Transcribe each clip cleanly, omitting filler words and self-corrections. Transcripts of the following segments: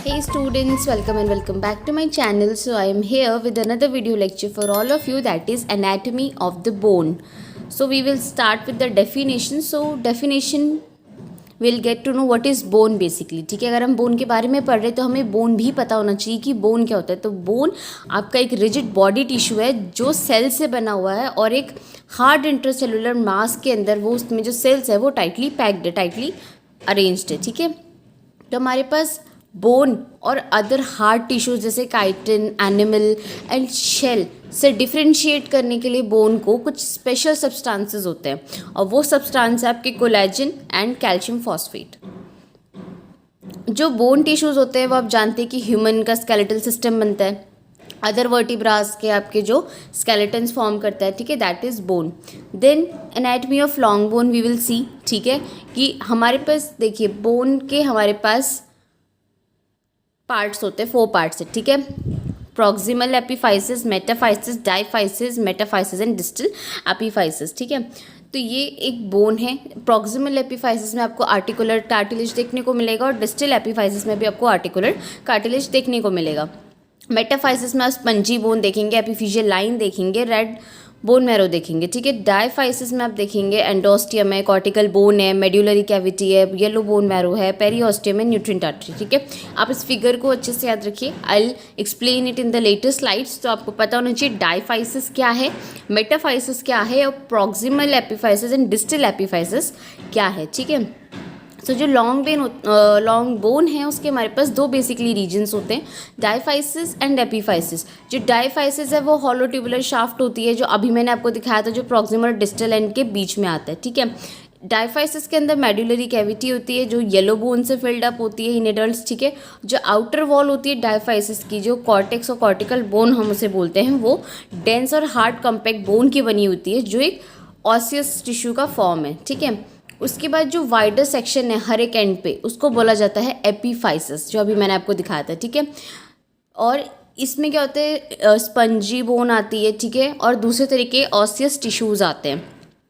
Hey students, welcome and welcome back to my channel. So I am here with another video lecture for all of you, that is anatomy of the bone. So we will start with the definition. So definition we'll get to know what is bone basically. ठीक है, अगर हम bone के बारे में पढ़ रहे तो हमें बोन भी पता होना चाहिए कि बोन क्या होता है. तो बोन आपका एक रिजिड बॉडी टिश्यू है जो सेल से बना हुआ है और एक हार्ड इंटरसेलुलर मास के अंदर वो उसमें जो सेल्स है वो टाइटली पैक्ड है, टाइटली अरेंज्ड है. ठीक है, तो हमारे पास बोन और अदर हार्ड टिश्यूज जैसे काइटिन, एनिमल एंड शेल से डिफ्रेंशिएट करने के लिए बोन को कुछ स्पेशल सब्सटेंसेस होते हैं और वो सब्सटेंस है आपके कोलेजन एंड कैल्शियम फॉस्फेट. जो बोन टिश्यूज होते हैं वो आप जानते हैं कि ह्यूमन का स्केलेटल सिस्टम बनता है, अदर वर्टिब्रास के आपके जो स्केलेटन्स फॉर्म करता है. ठीक है, that is bone. Then anatomy of long bone we will see. ठीक है, कि हमारे पास देखिए बोन के हमारे पास पार्ट्स होते हैं, 4 पार्ट्स है. ठीक है, proximal epiphysis, metaphysis, diaphysis, metaphysis and distal epiphysis. ठीक है, तो ये एक बोन है. प्रॉक्सिमल एपिफाइसिस में आपको आर्टिकुलर कार्टिलेज देखने को मिलेगा और डिस्टल एपिफाइसिस में भी आपको आर्टिकुलर कार्टिलेज देखने को मिलेगा. मेटाफाइसिस में आप स्पंजी बोन देखेंगे, एपिफिशियल लाइन देखेंगे, रेड बोन मैरो देखेंगे. ठीक है, डायफाइसिस में आप देखेंगे एंडोस्टियम है, कॉर्टिकल बोन है, मेड्यूलरी कैविटी है, येलो बोन मैरो है, पेरियोस्टियम है, न्यूट्रिएंट आर्टरी. ठीक है, आप इस फिगर को अच्छे से याद रखिए. I will explain it in the later slides. तो आपको पता होना चाहिए डायफाइसिस क्या है, मेटाफाइसिस क्या है और proximal epiphysis and distal epiphysis क्या है. ठीक है, सो जो लॉन्ग बोन है उसके हमारे पास 2 बेसिकली रीजन्स होते हैं, डायफाइसिस एंड एपिफाइसिस. जो डायफाइसिस है वो हॉलो ट्यूबुलर शाफ्ट होती है जो अभी मैंने आपको दिखाया था, जो प्रॉक्सिमल डिस्टल एंड के बीच में आता है. ठीक है, डायफाइसिस के अंदर मेड्यूलरी कैविटी होती है जो येलो बोन से फिल्ड अप होती है इन एडल्ट्स. ठीक है, जो आउटर वॉल होती है डायफाइसिस की, जो कॉर्टेक्स और कॉर्टिकल बोन हम उसे बोलते हैं, वो डेंस और हार्ड कॉम्पैक्ट बोन की बनी होती है जो एक ऑसियस टिश्यू का फॉर्म है. ठीक है, उसके बाद जो वाइडर सेक्शन है हर एक एंड पे उसको बोला जाता है एपिफाइसिस, जो अभी मैंने आपको दिखाया था. ठीक है, और इसमें क्या होता है, स्पंजी बोन आती है. ठीक है, और दूसरे तरीके ऑसियस टिश्यूज आते हैं.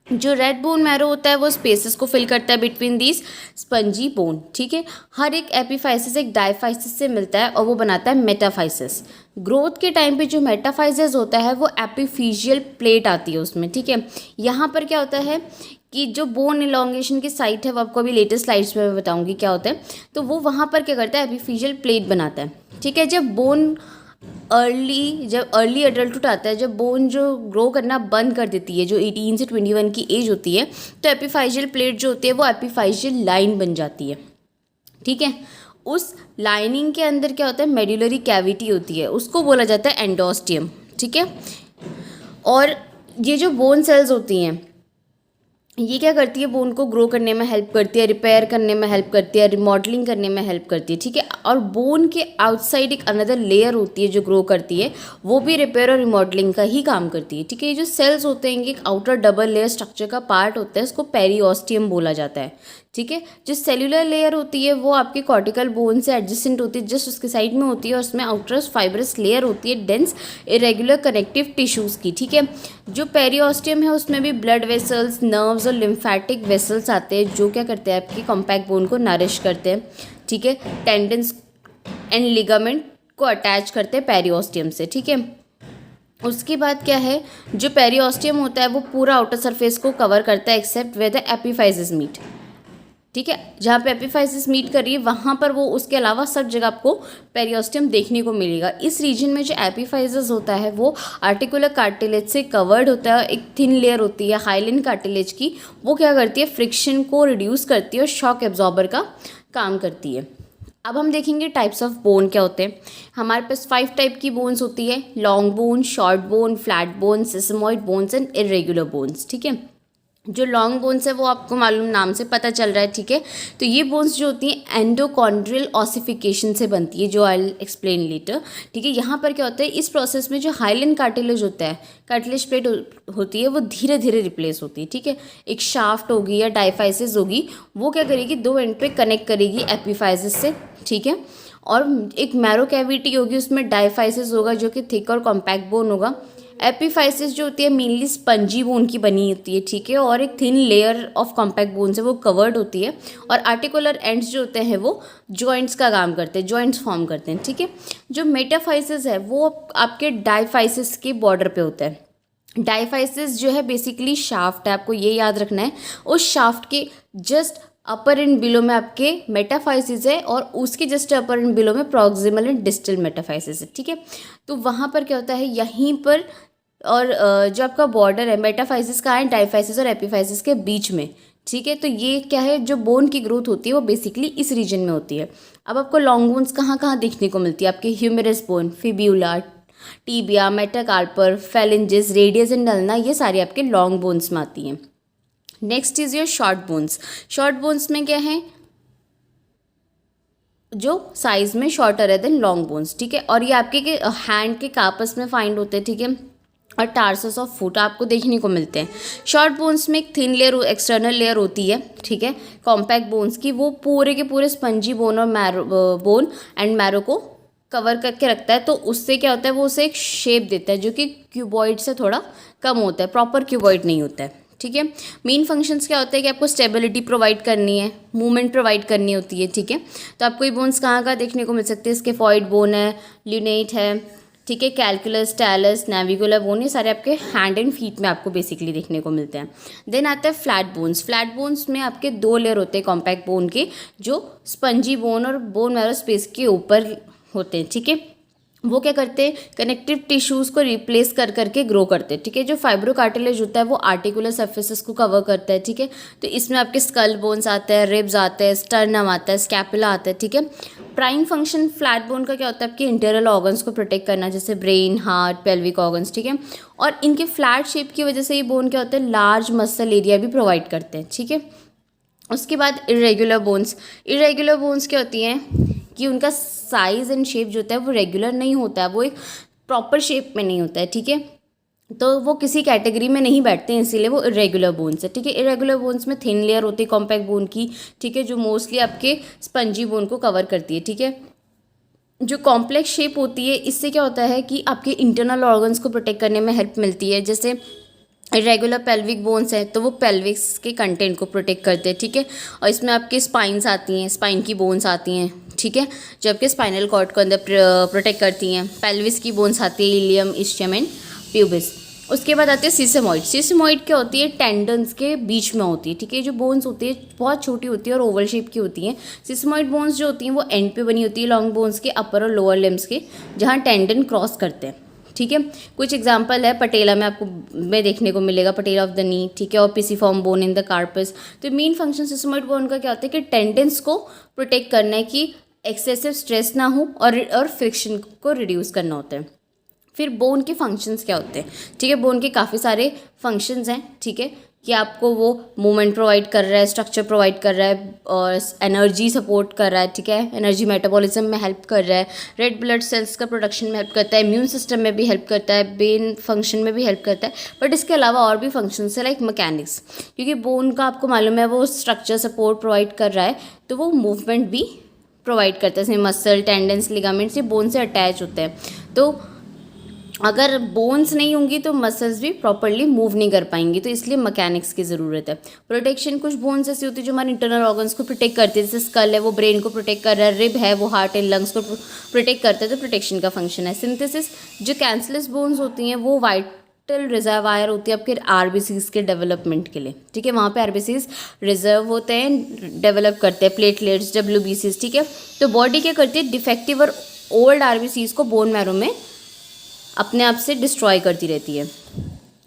जो रेड बोन मैरो होता है वो स्पेसेस को फिल करता है बिटवीन दीज स्पंजी बोन. ठीक है, हर एक एपिफाइसिस एक डायफाइसिस से मिलता है और वो बनाता है मेटाफाइसिस. ग्रोथ के टाइम पे जो मेटाफाइसिस होता है वो एपिफिशियल प्लेट आती है उसमें. ठीक है, यहाँ पर क्या होता है कि जो बोन इलॉन्गेशन की साइट है वो आपको अभी लेटेस्ट स्लाइड्स में मैं बताऊंगी क्या होता है. तो वो वहाँ पर क्या करता है, एपिफिशियल प्लेट बनाता है. ठीक है, जब अर्ली एडल्टहुड आता है, जब बोन जो ग्रो करना बंद कर देती है, जो 18 से 21 की एज होती है, तो एपिफाइशियल प्लेट जो होती है वो एपिफाइशियल लाइन बन जाती है. ठीक है, उस लाइनिंग के अंदर क्या होता है, मेड्यूलरी कैविटी होती है, उसको बोला जाता है एंडोस्टियम. ठीक है, और ये जो बोन सेल्स होती हैं ये क्या करती है, बोन को ग्रो करने में हेल्प करती है, रिपेयर करने में हेल्प करती है, रिमॉडलिंग करने में हेल्प करती है. ठीक है, और बोन के आउटसाइड एक अनदर लेयर होती है जो ग्रो करती है, वो भी रिपेयर और रिमॉडलिंग का ही काम करती है. ठीक है, ये जो सेल्स होते हैं एक आउटर डबल लेयर स्ट्रक्चर का पार्ट होता है, इसको पेरियोस्टियम बोला जाता है. ठीक है, जो सेल्यूलर लेयर होती है वो आपकी कॉर्टिकल बोन से एडजेसेंट होती है, जस्ट उसके साइड में होती है, और उसमें आउटर फाइब्रस लेयर होती है डेंस इरेगुलर कनेक्टिव टिश्यूज़ की. ठीक है, जो पेरियोस्टियम है उसमें भी ब्लड वेसल्स, नर्व्स और लिम्फेटिक वेसल्स आते हैं जो क्या करते हैं, आपकी कॉम्पैक्ट बोन को नरिश करते हैं. ठीक है, टेंडन्स एंड लिगामेंट को अटैच करते हैं पेरियोस्टियम से. ठीक है, उसके बाद क्या है, जो पेरियोस्टियम होता है वो पूरा आउटर सरफेस को कवर करता है except where the epiphysis meet. ठीक है, जहाँ पे एपिफाइसिस मीट कर रही है वहाँ पर वो उसके अलावा सब जगह आपको पेरियोस्टियम देखने को मिलेगा. इस रीजन में जो एपिफाइसिस होता है वो आर्टिकुलर कार्टिलेज से कवर्ड होता है. एक थिन लेयर होती है हाइलिन कार्टिलेज की, वो क्या करती है, फ्रिक्शन को रिड्यूस करती है और शॉक एब्जॉर्बर का काम करती है. अब हम देखेंगे टाइप्स ऑफ बोन क्या होते हैं. हमारे पास 5 टाइप की बोन्स होती है, long bone, short bone, flat bone, sesamoid bones and irregular bones. ठीक है, जो लॉन्ग बोन्स है वो आपको मालूम, नाम से पता चल रहा है. ठीक है, तो ये बोन्स जो होती हैं एंडोकॉन्ड्रियल ऑसिफिकेशन से बनती है, जो आई विल एक्सप्लेन लेटर. ठीक है, यहाँ पर क्या होता है, इस प्रोसेस में जो हाइलिन कार्टिलेज होता है, कार्टिलेज प्लेट होती है, वो धीरे धीरे रिप्लेस होती है. ठीक है, एक शाफ्ट होगी या डायफाइसिस होगी, वो क्या करेगी, 2 एंड पे कनेक्ट करेगी एपिफाइसिस से. ठीक है, और एक मैरो कैविटी होगी, उसमें डायफाइसिस होगा जो कि थिक और कॉम्पैक्ट बोन होगा, एपिफाइसिस जो होती है मेनली स्पंजी बोन की बनी होती है, ठीक है, और एक thin layer of compact bone से वो कवर्ड होती है। और आर्टिकुलर एंड्स जो होते हैं वो जॉइंट्स का काम करते हैं, जॉइंट्स फॉर्म करते हैं, ठीक है। जो मेटाफाइसिस है वो आपके डायफाइसिस के बॉर्डर पे होता है। डायफाइसिस जो है बेसिकली शाफ्ट है, आपको ये याद रखना है। उस शाफ्ट के जस्ट अपर एंड बिलो में आपके मेटाफाइसिस है और उसके जस्ट अपर एंड बिलो में प्रॉक्सिमल एंड डिस्टल मेटाफाइसिस है, ठीक है। तो वहाँ पर क्या होता है, यहीं पर और जो आपका बॉर्डर है मेटाफाइसिस का है डायफाइसिस और एपिफाइसिस के बीच में, ठीक है। तो ये क्या है, जो बोन की ग्रोथ होती है वो बेसिकली इस रीजन में होती है। अब आपको लॉन्ग बोन्स कहाँ कहाँ देखने को मिलती है, आपके humerus bone, fibula, tibia, metacarpal, phalanges, radius and ulna, ये सारी आपके लॉन्ग बोन्स में आती हैं। Next is your short bones. Short bones में क्या है, जो साइज में शॉर्टर है देन लॉन्ग बोन्स, ठीक है। और ये आपके हैंड के कार्पस में फाइंड होते हैं, ठीक है, और टार्सस ऑफ फुट आपको देखने को मिलते हैं। शॉर्ट बोन्स में एक थिन लेयर, एक्सटर्नल लेयर होती है, ठीक है, कॉम्पैक्ट बोन्स की, वो पूरे के पूरे स्पंजी बोन और बोन एंड मैरो को कवर करके रखता है। तो उससे क्या होता है, वो उसे एक शेप देता है जो कि क्यूबॉइड से थोड़ा कम होता है, प्रॉपर क्यूबॉइड नहीं होता है, ठीक है। मेन फंक्शंस क्या होता है कि आपको स्टेबिलिटी प्रोवाइड करनी है, मूवमेंट प्रोवाइड करनी होती है, ठीक है। तो आपको ये बोन्स कहाँ कहाँ देखने को मिल सकते हैं, स्केफॉइड बोन है, ल्यूनेट है, ठीक है, कैलकुलस, टैलस, नेविकुलर बोन, ये सारे आपके हैंड एंड फीट में आपको बेसिकली देखने को मिलते हैं। देन आता है फ्लैट बोन्स। फ्लैट बोन्स में आपके दो लेयर होते हैं कॉम्पैक्ट बोन के, जो स्पंजी बोन और बोन मैरो स्पेस के ऊपर होते हैं, ठीक है। वो क्या करते हैं, कनेक्टिव टिश्यूज़ को रिप्लेस कर करके ग्रो करते हैं, ठीक है। जो फाइब्रोकार्टिलेज होता है वो आर्टिकुलर सर्फेसेस को कवर करता है, ठीक है। तो इसमें आपके स्कल बोन्स आते हैं, रिब्स आते हैं, स्टर्नम आता है, स्कैपुला आता है, ठीक है। प्राइम फंक्शन फ्लैट बोन का क्या होता है, आपके इंटरनल ऑर्गन्स को प्रोटेक्ट करना, जैसे ब्रेन, हार्ट, पेल्विक ऑर्गन्स, ठीक है। और इनके फ्लैट शेप की वजह से ये बोन क्या होता है, लार्ज मसल एरिया भी प्रोवाइड करते हैं, ठीक है। उसके बाद इरेगुलर बोन्स। इरेगुलर बोन्स क्या होती हैं कि उनका साइज़ एंड शेप जो होता है वो रेगुलर नहीं होता है, वो एक प्रॉपर शेप में नहीं होता है, ठीक है। तो वो किसी कैटेगरी में नहीं बैठते हैं, इसीलिए वो इरेगुलर बोन्स है, ठीक है। इरेगुलर बोन्स में थिन लेयर होती है कॉम्पैक्ट बोन की, ठीक है, जो मोस्टली आपके स्पंजी बोन को कवर करती है, ठीक है। जो कॉम्प्लेक्स शेप होती है, इससे क्या होता है कि आपके इंटरनल ऑर्गन्स को प्रोटेक्ट करने में हेल्प मिलती है। जैसे इरेगुलर पेल्विक बोन्स है तो वो पेल्विक्स के कंटेंट को प्रोटेक्ट करते हैं, ठीक है। और इसमें आपके स्पाइन्स आती हैं, स्पाइन की बोन्स आती हैं, ठीक है, जो आपके स्पाइनल कॉर्ड को अंदर प्रोटेक्ट करती हैं। पेल्विस की बोन्स आती है, इलियम, इस्चियम एंड प्यूबिस। उसके बाद आते हैं सीसेमॉइड। सीसेमॉइड क्या होती है, टेंडन्स के बीच में होती है, ठीक है। जो बोन्स होती है बहुत छोटी होती है और ओवल शेप की होती हैं। सीसेमॉइड बोन्स जो होती हैं वो एंड पे बनी होती है लॉन्ग बोन्स के, अपर और लोअर लिम्स के, जहाँ टेंडन क्रॉस करते हैं, ठीक है। कुछ एग्जांपल है, पटेला में आपको में देखने को मिलेगा, पटेला ऑफ द नी, ठीक है, और pisiform bone in the carpus. तो मेन फंक्शन सीसेमॉइड बोन का क्या होता है कि टेंडेंस को प्रोटेक्ट करना है कि एक्सेसिव स्ट्रेस ना हो और फ्रिक्शन को रिड्यूस करना होता है। फिर बोन के फंक्शंस क्या होते हैं, ठीक है। बोन के काफ़ी सारे फंक्शंस हैं, ठीक है, कि आपको वो मूवमेंट प्रोवाइड कर रहा है, स्ट्रक्चर प्रोवाइड कर रहा है और एनर्जी सपोर्ट कर रहा है, ठीक है, एनर्जी मेटाबॉलिज्म में हेल्प कर रहा है, रेड ब्लड सेल्स का प्रोडक्शन में हेल्प करता है, इम्यून सिस्टम में भी हेल्प करता है, ब्रेन फंक्शन में भी हेल्प करता है। बट इसके अलावा और भी फंक्शंस है लाइक मैकेनिक्स, क्योंकि बोन का आपको मालूम है वो स्ट्रक्चर सपोर्ट प्रोवाइड कर रहा है, तो वो मूवमेंट भी प्रोवाइड करता है। जैसे मसल, टेंडेंस, लिगामेंट्स ये बोन से अटैच होते हैं। तो अगर बोन्स नहीं होंगी तो मसल्स भी प्रॉपरली मूव नहीं कर पाएंगी, तो इसलिए मैकेनिक्स की ज़रूरत है। प्रोटेक्शन, कुछ बोन्स ऐसी होती है जो हमारे इंटरनल ऑर्गन्स को प्रोटेक्ट करती है, जैसे स्कल है वो ब्रेन को प्रोटेक्ट कर रहा है, रिब है वो हार्ट एंड लंग्स को प्रोटेक्ट करता है, तो प्रोटेक्शन का फंक्शन है। सिंथेसिस, जो कैंसरस बोन्स होती हैं वो वाइटल रिजर्वायर होती है आपके आरबीसीज के डेवलपमेंट के लिए, ठीक है। वहाँ पे आरबीसीज रिजर्व होते हैं, डेवलप करते हैं, प्लेटलेट्स, डब्ल्यूबीसीज, ठीक है। तो बॉडी क्या करती है, डिफेक्टिव और ओल्ड आरबीसीज को बोन मैरो में अपने आप से डिस्ट्रॉय करती रहती है।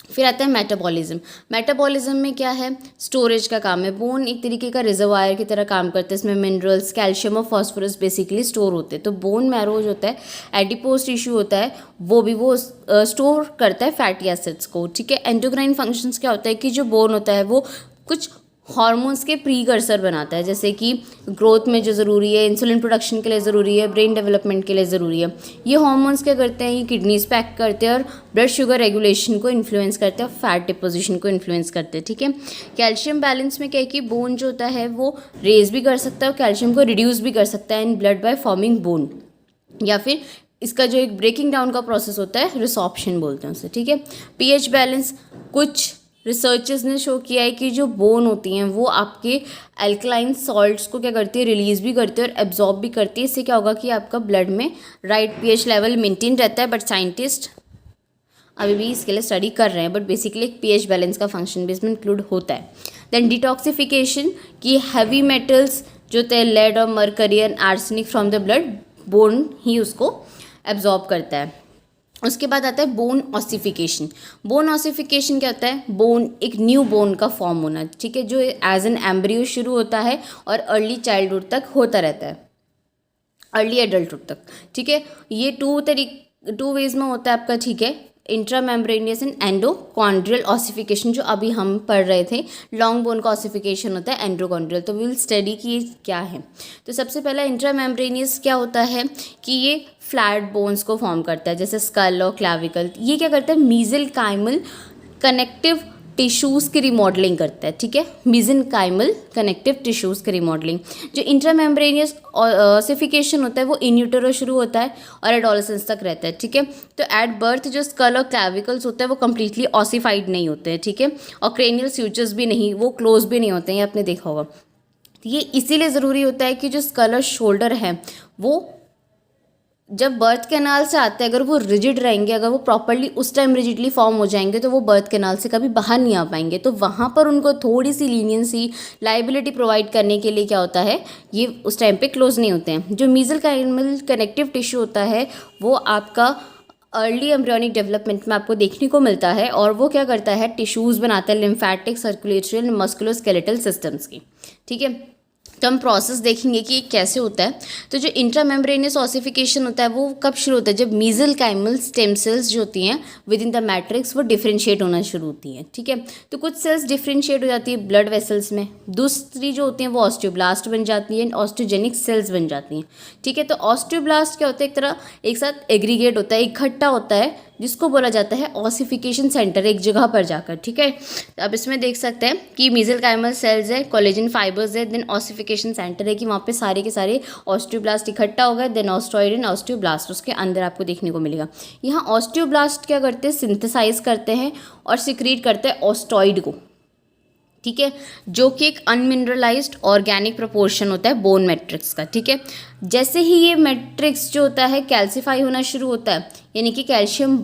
फिर आता है मेटाबॉलिज्म। मेटाबॉलिज्म में क्या है, स्टोरेज का काम है। बोन एक तरीके का रिजर्वायर की तरह काम करता है, इसमें मिनरल्स, कैल्शियम और फॉस्फोरस बेसिकली स्टोर होते हैं। तो बोन मैरो जो होता है, एडिपोज टिश्यू होता है, वो स्टोर करता है फैटी एसिड्स को, ठीक है। एंडोक्राइन फंक्शंस क्या होता है कि जो बोन होता है वो कुछ हार्मोन्स के प्रीकर्सर बनाता है, जैसे कि ग्रोथ में जो ज़रूरी है, इंसुलिन प्रोडक्शन के लिए ज़रूरी है, ब्रेन डेवलपमेंट के लिए ज़रूरी है। ये हार्मोन्स क्या करते हैं, ये किडनीज पे एक्ट करते हैं और ब्लड शुगर रेगुलेशन को इन्फ्लुएंस करते हैं और फैट डिपोजिशन को इन्फ्लुएंस करते हैं, ठीक है। कैल्शियम बैलेंस में क्या है कि बोन जो होता है वो रेज भी कर सकता है और कैल्शियम को रिड्यूस भी कर सकता है in blood by forming bone, या फिर इसका जो एक ब्रेकिंग डाउन का प्रोसेस होता है रिसॉर्प्शन बोलते हैं उसे, ठीक है। पीएच बैलेंस, कुछ रिसर्चर्स ने शो किया है कि जो बोन होती हैं वो आपके अल्कलाइन सॉल्ट्स को क्या करती है, रिलीज भी करती है और एब्जॉर्ब भी करती है। इससे क्या होगा कि आपका ब्लड में राइट पीएच लेवल मेंटेन रहता है। बट साइंटिस्ट अभी भी इसके लिए स्टडी कर रहे हैं, बट बेसिकली एक पीएच बैलेंस का फंक्शन भी इसमें इंक्लूड होता है। देन डिटॉक्सिफिकेशन, की हैवी मेटल्स जो थे लेड और mercury and arsenic from the blood, bone ही उसको एब्जॉर्ब करता है। उसके बाद आता है बोन ऑसिफिकेशन। बोन ऑसिफिकेशन क्या होता है, बोन एक न्यू बोन का फॉर्म होना, ठीक है, जो एज एन एम्ब्रियो शुरू होता है और अर्ली चाइल्डहुड तक होता रहता है, अर्ली एडल्टहुड तक, ठीक है। ये टू वेज में होता है आपका, ठीक है, इंट्रा मेम्ब्रेनियस एंड एंडोकॉन्ड्रियल ऑसिफिकेशन जो अभी हम पढ़ रहे थे। लॉन्ग बोन का ऑसिफिकेशन होता है एंडोकॉन्ड्रियल। तो वी विल स्टडी कि ये क्या है। तो सबसे पहला इंट्रा मेम्ब्रेनियस क्या होता है कि ये फ्लैट बोन्स को फॉर्म करता है, जैसे स्कल और क्लाविकल। ये क्या करता है, मीसेनकाइमल कनेक्टिव टिश्यूज़ की रिमॉडलिंग करता है, ठीक है, मीसेनकाइमल कनेक्टिव टिश्यूज़ की रिमॉडलिंग। जो इंट्रामेम्ब्रेनियस ऑसिफिकेशन होता है वो इन यूटेरो शुरू होता है और एडोलेसेंस तक रहता है, ठीक है। तो एट बर्थ जो स्कल और क्लैविकल्स होते हैं वो कम्प्लीटली ऑसिफाइड नहीं होते हैं, ठीक है, और क्रेनियल स्यूचर्स भी नहीं, वो क्लोज भी नहीं होते हैं, ये आपने देखा होगा। तो ये इसीलिए ज़रूरी होता है कि जो स्कल और शोल्डर है वो जब बर्थ कैनाल से आते हैं, अगर वो रिजिड रहेंगे, अगर वो प्रॉपरली उस टाइम रिजिडली फॉर्म हो जाएंगे तो वो बर्थ कैनाल से कभी बाहर नहीं आ पाएंगे। तो वहाँ पर उनको थोड़ी सी लीनियंसी, लाइबिलिटी प्रोवाइड करने के लिए क्या होता है, ये उस टाइम पे क्लोज नहीं होते हैं। जो मीसेनकाइमल कनेक्टिव टिश्यू होता है वो आपका अर्ली एम्ब्रियोनिक डेवलपमेंट में आपको देखने को मिलता है और वो क्या करता है, टिश्यूज़ बनाता है lymphatic, circulatory and musculoskeletal systems की, ठीक है। तो हम प्रोसेस देखेंगे कि ये कैसे होता है। तो जो इंट्रामेम्ब्रेनियस ऑसिफिकेशन होता है वो कब शुरू होता है, जब मीसेनकाइमल स्टेम सेल्स जो होती हैं विद इन द मैट्रिक्स वो डिफरेंशिएट होना शुरू होती हैं, ठीक है। तो कुछ सेल्स डिफरेंशिएट हो जाती है ब्लड वेसल्स में, दूसरी जो होती हैं वो ऑस्टियोब्लास्ट बन जाती हैं, ऑस्टियोजेनिक सेल्स बन जाती हैं, ठीक है। तो ऑस्टियोब्लास्ट क्या होता है, एक तरह एक साथ एग्रीगेट होता है, इकट्ठा होता है, जिसको बोला जाता है ऑसिफिकेशन सेंटर, एक जगह पर जाकर, ठीक है। तो अब इसमें देख सकते हैं कि मेसेनकाइमल सेल्स है, कोलेजन फाइबर्स है, देन ऑसिफिकेशन सेंटर है कि वहाँ पे सारे के सारे ऑस्टियोब्लास्ट इकट्ठा हो गए, देन ऑस्टॉइड एंड ऑस्टियोब्लास्ट उसके अंदर आपको देखने को मिलेगा। यहाँ ऑस्टियोब्लास्ट क्या करते हैं, सिंथेसाइज करते हैं और सिक्रीट करते हैं ऑस्टॉइड को, ठीक है, जो कि एक अनमिनरलाइज्ड ऑर्गेनिक प्रोपोर्शन होता है बोन मैट्रिक्स का, ठीक है। जैसे ही ये मैट्रिक्स जो होता है कैल्सीफाई होना शुरू होता है, यानी कि कैल्शियम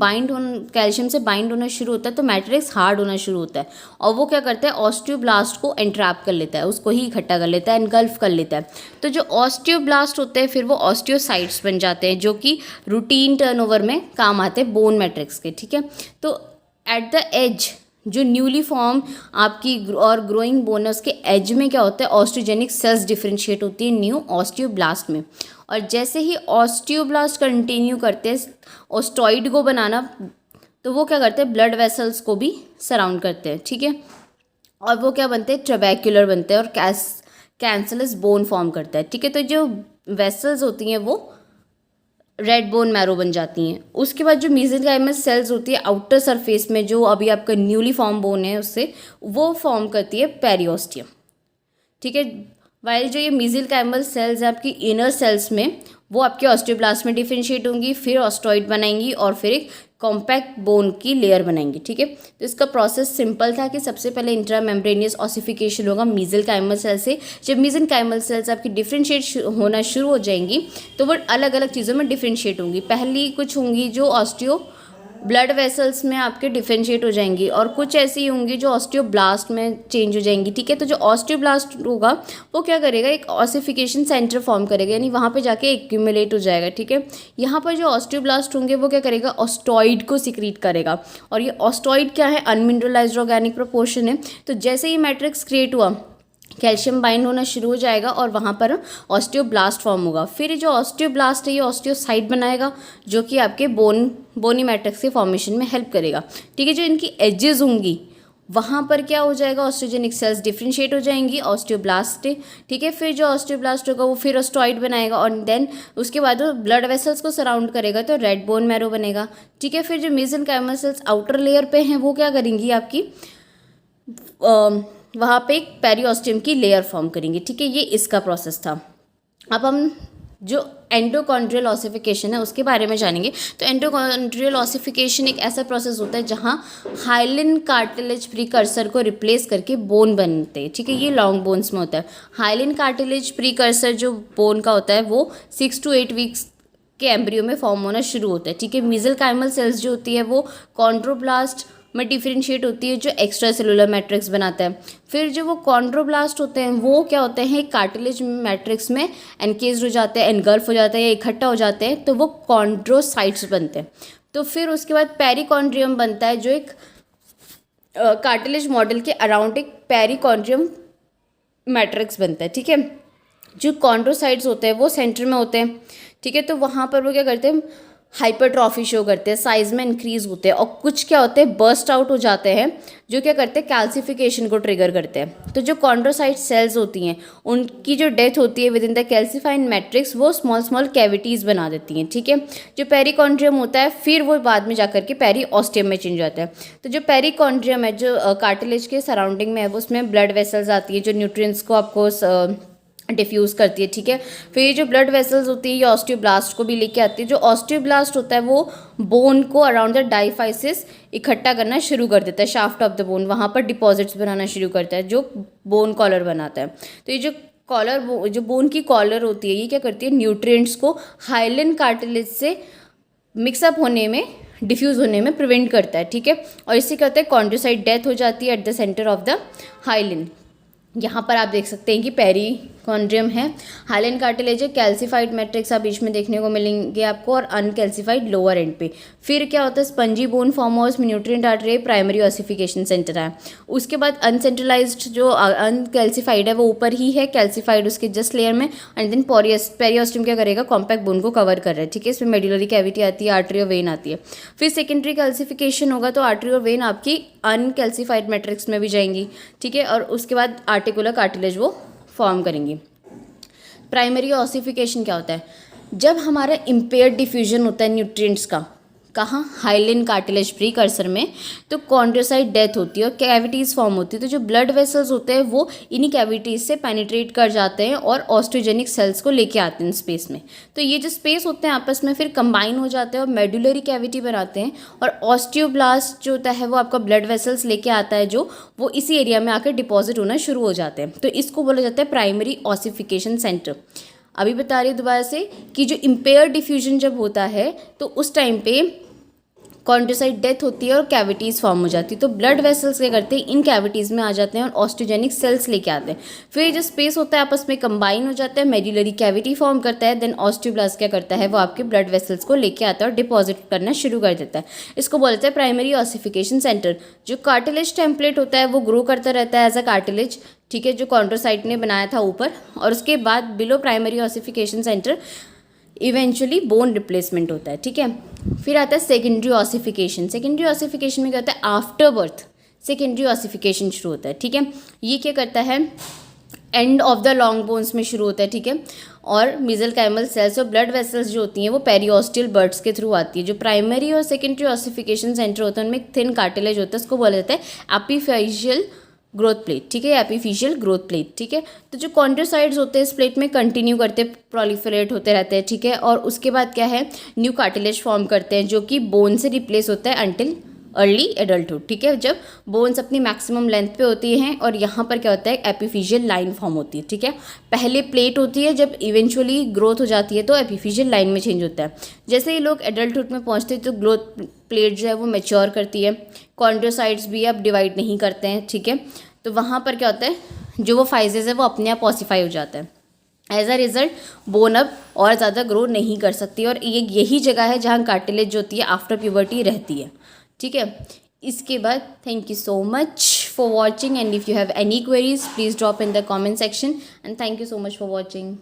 से बाइंड होना शुरू होता है, तो मैट्रिक्स हार्ड होना शुरू होता है और वो क्या करता है, ऑस्टियोब्लास्ट को एंट्रैप कर लेता है, उसको ही इकट्ठा कर लेता है, एनगल्फ कर लेता है। तो जो ऑस्टियोब्लास्ट होते हैं फिर वो ऑस्टियोसाइट्स बन जाते हैं, जो कि रूटीन टर्नओवर में काम आते हैं बोन मैट्रिक्स के, ठीक है। तो एट द एज जो न्यूली फॉर्म आपकी और ग्रोइंग बोन है उसके एज में क्या होता है, ऑस्टियोजेनिक सेल्स डिफरेंशिएट होती है न्यू ऑस्टियोब्लास्ट में। और जैसे ही ऑस्टियोब्लास्ट कंटिन्यू करते हैं ऑस्टॉइड को बनाना, तो वो क्या करते हैं, ब्लड वेसल्स को भी सराउंड करते हैं, ठीक है। और वो क्या बनते हैं, ट्रेबेक्युलर बनते हैं और कैंसलस बोन फॉर्म करता है, ठीक है। तो जो वेसल्स होती हैं वो रेड बोन मैरो बन जाती हैं। उसके बाद जो मेसेनकाइमल सेल्स होती है आउटर सरफेस में, जो अभी आपका न्यूली फॉर्म बोन है उससे वो फॉर्म करती है पेरियोस्टियम, ठीक है। वाइल जो ये मेसेनकाइमल सेल्स है आपकी इनर सेल्स में, वो आपके ऑस्टियोब्लास्ट में डिफरेंशिएट होंगी, फिर ऑस्टॉइड बनाएंगी और फिर एक कॉम्पैक्ट बोन की लेयर बनाएंगी, ठीक है। तो इसका प्रोसेस सिंपल था कि सबसे पहले इंट्रामेम्ब्रेनियस ऑसिफिकेशन होगा मेसेनकाइमल सेल से। जब मेसेनकाइमल सेल्स आपकी डिफरेंशिएट होना शुरू हो जाएंगी तो वो अलग अलग चीज़ों में डिफरेंशिएट होंगी। पहली कुछ होंगी जो ब्लड वेसल्स में आपके डिफरेंशिएट हो जाएंगी और कुछ ऐसी होंगी जो ऑस्टियोब्लास्ट में चेंज हो जाएंगी, ठीक है। तो जो ऑस्टियोब्लास्ट होगा वो क्या करेगा, एक ऑसिफिकेशन सेंटर फॉर्म करेगा, यानी वहाँ पे जाके एक्यूमुलेट हो जाएगा, ठीक है। यहाँ पर जो ऑस्टियोब्लास्ट होंगे वो क्या करेगा, ऑस्टॉइड को सिक्रीट करेगा और ये ऑस्टॉइड क्या है, अनमिनरलाइज्ड ऑर्गेनिक प्रोपोर्शन है। तो जैसे ही मैट्रिक्स क्रिएट हुआ कैल्शियम बाइंड होना शुरू हो जाएगा और वहाँ पर ऑस्टियोब्लास्ट फॉर्म होगा। फिर जो ऑस्टियोब्लास्ट है ये ऑस्टियोसाइट बनाएगा जो कि आपके बोनी मैट्रिक्स के फॉर्मेशन में हेल्प करेगा, ठीक है। जो इनकी एजेस होंगी वहाँ पर क्या हो जाएगा, ऑस्टियोजेनिक सेल्स डिफरेंशिएट हो जाएंगी, ऑस्टियोब्लास्ट, ठीक है। फिर जो ऑस्टियोब्लास्ट होगा वो फिर ऑस्टॉइड बनाएगा और देन उसके बाद वो ब्लड वेसल्स को सराउंड करेगा तो रेड बोन मैरो बनेगा, ठीक है। फिर जो मेसेनकाइमल सेल्स आउटर लेयर पे हैं वो क्या करेंगी, आपकी वहाँ पे एक पेरियोस्टियम की लेयर फॉर्म करेंगे, ठीक है। ये इसका प्रोसेस था। अब हम जो एंडोकॉन्ड्रियल ऑसिफिकेशन है उसके बारे में जानेंगे। तो एंडोकॉन्ड्रियल ऑसिफिकेशन एक ऐसा प्रोसेस होता है जहाँ हाइलिन कार्टिलेज प्रीकर्सर को रिप्लेस करके बोन बनते हैं, ठीक है। ये लॉन्ग बोन्स में होता है। हाइलिन कार्टिलेज प्रीकर्सर जो बोन का होता है वो 6 to 8 वीक्स के एम्ब्रियो में फॉर्म होना शुरू होता है, ठीक है। मेसेंकाइमल सेल्स जो होती है वो कॉन्ड्रोब्लास्ट में डिफरेंशिएट होती है जो एक्स्ट्रा सेलुलर मैट्रिक्स बनाता है। फिर जो वो कॉन्ड्रोब्लास्ट होते हैं वो क्या होते हैं, कार्टिलेज मैट्रिक्स में एनकेस्ड हो जाते हैं, एनगल्फ हो जाते हैं या इकट्ठा हो जाते हैं, तो वो कॉन्ड्रोसाइट्स बनते हैं। तो फिर उसके बाद पेरिकॉन्ड्रियम बनता है जो एक कार्टिलेज मॉडल के अराउंड एक पेरिकॉन्ड्रियम मैट्रिक्स बनता है, ठीक है। जो कॉन्ड्रोसाइट्स होते हैं वो सेंटर में होते हैं, ठीक है। तो वहाँ पर वो क्या करते हैं, हाइपरट्रॉफी शो करते हैं, साइज में इंक्रीज होते हैं, और कुछ क्या होते हैं बर्स्ट आउट हो जाते हैं जो क्या करते हैं कैल्सिफिकेशन को ट्रिगर करते हैं। तो जो कॉन्ड्रोसाइट सेल्स होती हैं उनकी जो डेथ होती है with in the calcified matrix वो स्मॉल स्मॉल कैविटीज़ बना देती हैं, ठीक है। जो पेरिकॉन्ड्रियम होता है फिर वो बाद में जाकर के पेरीऑस्टियम में चेंज जाता है। तो जो पेरिकॉन्ड्रियम है जो कार्टिलेज के सराउंडिंग में है वो उसमें ब्लड वेसल्स आती है जो न्यूट्रिएंट्स को आपको डिफ्यूज़ करती है, ठीक है। फिर ये जो ब्लड वेसल्स होती है ये ऑस्टियोब्लास्ट को भी लेके आती है। जो ऑस्टियोब्लास्ट होता है वो बोन को अराउंड द डाइफाइसिस इकट्ठा करना शुरू कर देता है, शाफ्ट ऑफ द बोन, वहाँ पर डिपॉजिट्स बनाना शुरू करता है जो बोन कॉलर बनाता है। तो ये जो जो बोन की कॉलर होती है ये क्या करती है, न्यूट्रिएंट्स को हाइलिन कार्टिलेज से मिक्सअप होने में, डिफ्यूज़ होने में प्रिवेंट करता है, ठीक है। और इससे क्या होता है, कॉन्ड्रोसाइट डेथ हो जाती है at the centre of the hyaline. यहाँ पर आप देख सकते हैं कि पेरिकॉन्ड्रियम है, हाइलिन कार्टिलेज है, कैल्सिफाइड मैट्रिक्स आप बीच में देखने को मिलेंगे आपको, और अनकैल्सिफाइड लोअर एंड पे। फिर क्या होता है, स्पंजी बोन फॉर्म हाउस में nutrient artery, primary ossification centre है। उसके बाद अनसेंट्रलाइज्ड जो अनकैल्सिफाइड है वो ऊपर ही है, कैल्सिफाइड उसके जस्ट लेयर में, एंड देन पेरियोस्टियम क्या करेगा, कॉम्पैक्ट बोन को कवर कर रहा है, ठीक है। इसमें मेडुलरी कैविटी आती है, आर्टरी और वेन आती है। फिर सेकेंडरी कैल्सिफिकेशन होगा तो आर्टरी और वेन आपकी अनकैल्सिफाइड मैट्रिक्स में भी जाएंगी, ठीक है। और उसके बाद आर्टिकुलर कार्टिलेज वो फॉर्म करेंगी। प्राइमरी ऑसिफिकेशन क्या होता है, जब हमारा इम्पेयर्ड डिफ्यूजन होता है न्यूट्रिएंट्स का, कहाँ, हाइलिन कार्टिलेज प्रीकर्सर में, तो कॉन्ड्रोसाइट डेथ होती है और कैविटीज़ फॉर्म होती है। तो जो ब्लड वेसल्स होते हैं वो इन्हीं कैविटीज़ से पेनिट्रेट कर जाते हैं और ऑस्टियोजेनिक सेल्स को लेके आते हैं स्पेस में। तो ये जो स्पेस होते हैं आपस में फिर कंबाइन हो जाते हैं और मेडुलरी कैविटी बनाते हैं, और ऑस्टियोब्लास्ट जो होता है वो आपका ब्लड वेसल्स लेके आता है जो वो इसी एरिया में आकर डिपॉजिट होना शुरू हो जाते हैं। तो इसको बोला जाता है प्राइमरी ऑसिफिकेशन सेंटर। अभी बता रही हूँ दोबारा से कि जो इम्पेयर्ड डिफ्यूजन जब होता है तो उस टाइम पे कॉन्ड्रोसाइट डेथ होती है और कैविटीज़ फॉर्म हो जाती है। तो ब्लड वेसल्स क्या करते हैं, इन कैविटीज़ में आ जाते हैं और ऑस्टियोजेनिक सेल्स लेके आते हैं। फिर जो स्पेस होता है आपस में कंबाइन हो जाता है, मेडुलरी कैविटी फॉर्म करता है, देन ऑस्टियोब्लास्ट क्या करता है, वो आपके ब्लड वेसल्स को लेके आता है और डिपॉजिट करना शुरू कर देता है। इसको बोलते हैं प्राइमरी ऑसिफिकेशन सेंटर। जो कार्टिलेज टेम्पलेट होता है वो ग्रो करता रहता है एज अ कार्टिलेज, ठीक है, जो कॉन्ड्रोसाइट ने बनाया था ऊपर, और उसके बाद below primary ossification centre eventually bone replacement होता है, ठीक है। फिर आता है सेकेंडरी ऑसिफिकेशन। सेकेंडरी ऑसिफिकेशन में क्या होता है, आफ्टर बर्थ सेकेंडरी ऑसिफिकेशन शुरू होता है, ठीक है। ये क्या करता है, end of the long bones में शुरू होता है, ठीक है। और मेसेंकाइमल सेल्स और ब्लड वेसल्स जो होती हैं वो पेरियोस्टियल बर्ड्स के थ्रू आती है। जो प्राइमरी और सेकेंडरी ऑसिफिकेशन सेंटर होता है उनमें थिन कार्टिलेज होता है, उसको बोला जाता है एपिफेशियल ग्रोथ प्लेट, ठीक है, एपिफिशियल ग्रोथ प्लेट, ठीक है। तो जो कॉन्ड्रोसाइट्स होते हैं इस प्लेट में कंटिन्यू करते प्रोलिफरेट होते रहते हैं, ठीक है। और उसके बाद क्या है, न्यू कार्टिलेज फॉर्म करते हैं जो कि बोन से रिप्लेस होता है अंटिल अर्ली एडल्टहुड, ठीक है, जब बोन्स अपनी मैक्सिमम लेंथ पे होती हैं। और यहाँ पर क्या होता है, एपिफिशियल लाइन फॉर्म होती है, ठीक है। पहले प्लेट होती है, जब इवेंचुअली ग्रोथ हो जाती है तो एपिफिशियल लाइन में चेंज होता है। जैसे ही लोग एडल्टहुड में पहुँचते हैं तो ग्रोथ प्लेट जो है वो मैच्योर करती है, कॉन्ड्रोसाइट्स भी अब डिवाइड नहीं करते हैं, ठीक है। तो वहाँ पर क्या होता है, जो वो फाइजेज है वो अपने आप ऑसिफाई हो जाता है। एज अ रिजल्ट बोन अब और ज़्यादा ग्रो नहीं कर सकती, और ये यही जगह है जहाँ कार्टिलेज जो होती है आफ्टर प्यूबर्टी रहती है, ठीक है। इसके बाद thank you so much for watching, and if you have any queries please drop in the comment section, and thank you so much for watching.